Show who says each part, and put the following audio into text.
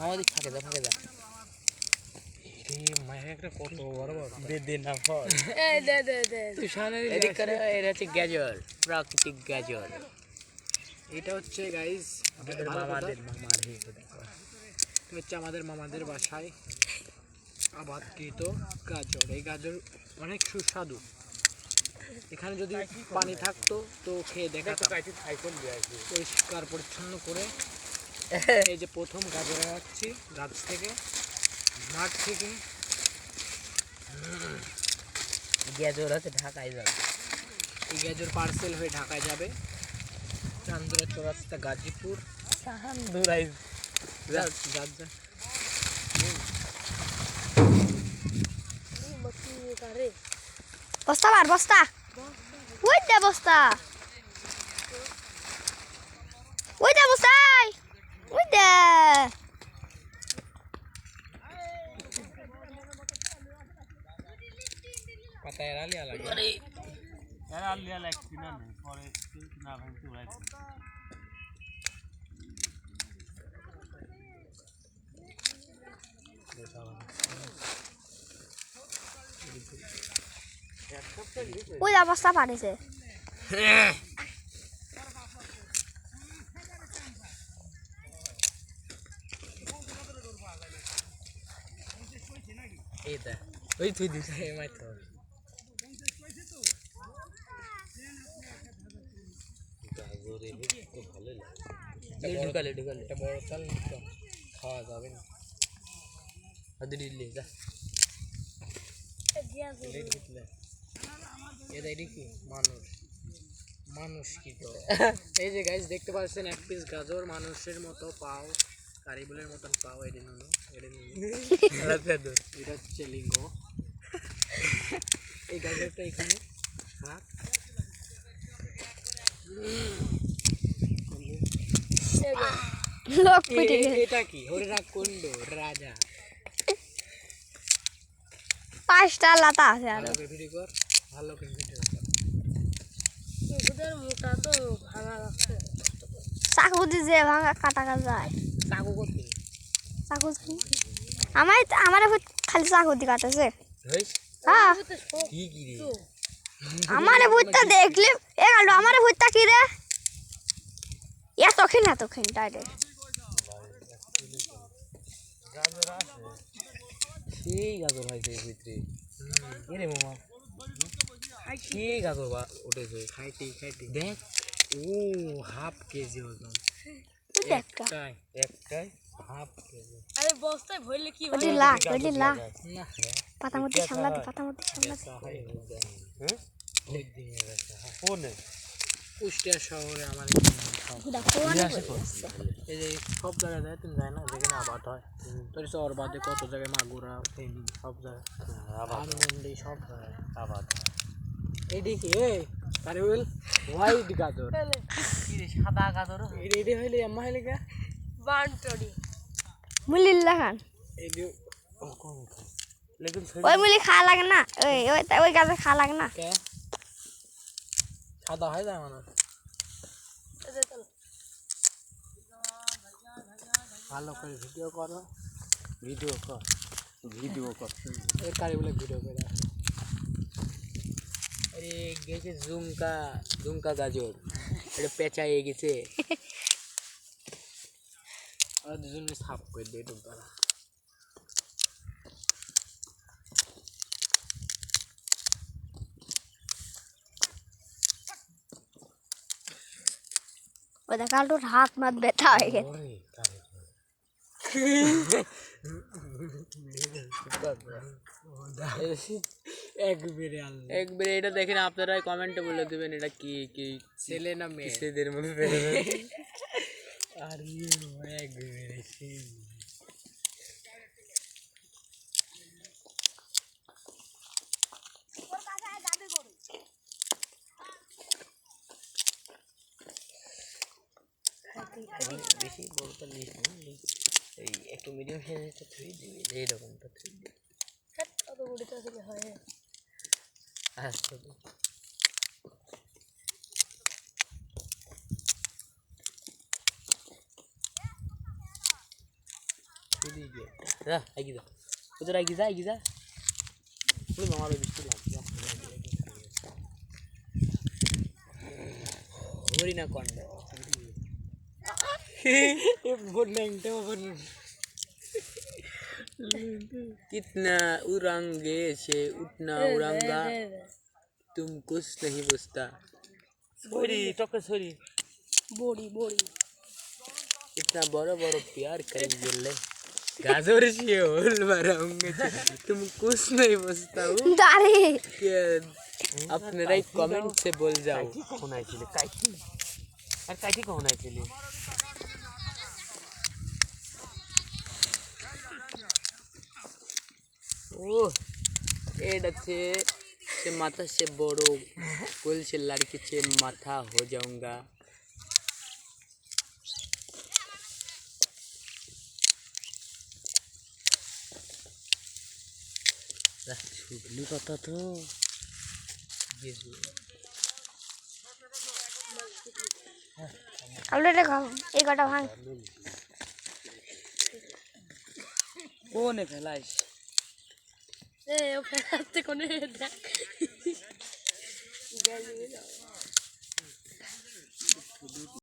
Speaker 1: আমাদের ফাঁকে দা ফাঁকে দা কত বড় বড় দে না ফল এদিক করে এটা হচ্ছে গাজর প্রাকৃতিক গাজর এটা হচ্ছে গাইস আমাদের আমাদের মামাদের বাসায় আবাদকৃত গাজর এই গাজর অনেক সুস্বাদু এখানে যদি পানি থাকতো তো খেয়ে দেখা পরিষ্কার পরিচ্ছন্ন করে এই যে প্রথম গাজর রাখছি গাছ থেকে মাঠ থেকে গাজর আছে ঢাকায় যাবে এই গাজর পার্সেল হয়ে ঢাকায় যাবে চান্দুরা চৌরাস্তা গাজীপুর চান্দুরাই
Speaker 2: বস্তা বার বস্তা ওই দে বস্তা ওই দে বস্তাই ওই দে
Speaker 1: পাতা এরালিয়া লাগে আরে এরালিয়া লাগছে না পরে না ভাঙতে উড়াইছে
Speaker 2: ওই দে বস্তা পাড়েছে
Speaker 1: এই দা ওই তুই দিছে মাইতো গাজরে তো ভালো লাগে ঢুকালে এটা বড় চাল তো খাওয়া যাবে না আদি দিলে যা এটা কি মানুষ কি তো এই যে গাইস দেখতে পাচ্ছেন এক পিস গাজর মানুষের মতো পাও কারিবুলের মতন পাও এটা নুনো এটা হচ্ছে লিঙ্গ এই গাজরটা এখানে হাত
Speaker 2: লোক পিটে
Speaker 1: এটা কি হরিরা কুণ্ড রাজা
Speaker 2: পাঁচটা লাতা আছে আর
Speaker 1: ভালো করে ভিডিও কর ভালো করে ভিডিও কর
Speaker 3: এগুলোর মোটা তো ভাঙা লাগছে
Speaker 2: চাকু দিয়ে যে ভাঙা কাটা যায়
Speaker 1: চাকু করতে
Speaker 2: চাকু আমার খালি চাকু দিয়ে কাটেছে
Speaker 1: হইস
Speaker 2: হ্যাঁ
Speaker 1: কি কি রে
Speaker 2: আমার ভূতটা দেখলে এ গেল আমার ভূতটা কি রে এতক্ষণ ডাইরেক্ট
Speaker 1: সেই গাজর হয়েছে এর ভিতরে এরে মামা সেই গাজর উঠেছে খাইটি দেখ ও হাফ কেজি ওজন একটাই হাফ কেজি
Speaker 3: আরে বস্তায় ভরলে কি
Speaker 2: ওটি লাখ
Speaker 1: না
Speaker 2: পাতা মধ্যে সামলা দে
Speaker 1: হ্যাঁ কোনে কুষ্টিয়া শহরে আমার এই যে সব জায়গায় যায় তুমি যায় না যেখানে আবাদ হয় তোর শহর বাদে কত জায়গায় মাগুরা ফেনী সব জায়গায় আবাদ মন্ডি সব জায়গায় আবাদ এইদিকে কারিবুল হোয়াইট গাজর সাদা গাজর এডি হইলে আম্মা হইলে গা
Speaker 3: বান্টরি
Speaker 2: মুলিল্লা খান
Speaker 1: এডি কোন লেকিন
Speaker 2: ওই মুলি খাওয়া লাগে না ওই গাছে খাওয়া লাগে না
Speaker 1: কে সাদা হয় যায় মানুষ ভালো করে ভিডিও করো ভিডিও কর এই কারি বলে ভিডিও করে আরে গেছে জুমকা গাজর এটা পেঁচায় গেছে আর দুজনে সাফ করে দিয়ে ঢুকবা
Speaker 2: ওটা কালটোর হাত মাত ব্যথা হয়ে গেছে
Speaker 1: একবারে এটা দেখেন আপনারা কমেন্টে বলে দিবেন এটা কি কি ছেলে না মেয়ে ছেলেদের মধ্যে আর একবারে বেশি বড়টা নিস এই
Speaker 4: একটু মিডিয়াম সাইজেরটা থুই দিবি, এইরকমটা থুই দিবি।
Speaker 3: অত বড়িটা আসলে হয়
Speaker 4: আচ্ছা যা আইগি যা, ওদের আইগি যা, আইগি যা। ওই মামারও বৃষ্টি লাগছে। হরিণা কন্ড कितना उड़ांगे से उतना उड़ांगा तुम कुछ नहीं बुझता। सॉरी टोके सॉरी
Speaker 3: বড়ি বড়ি
Speaker 4: इतना बड़ा बड़ा प्यार करेंगे ले गाजर से होल मारूंगा तुम कुछ नहीं बुझता हूँ
Speaker 2: দাঁড়ে
Speaker 4: कि अपने राइट कमेंट से बोल जाओ। कौन आई थी काइटी और काइटी कौन आई थी ओ एड से माथा से बड़ो कुल से लड़की से माथा हो जाऊंगा। छुटली पता तो ये
Speaker 2: কালু এটা খাও এই কাটা ভাঙ
Speaker 4: कौन है फैलाइश
Speaker 3: এ ও ফেলাতে কোনে দেখ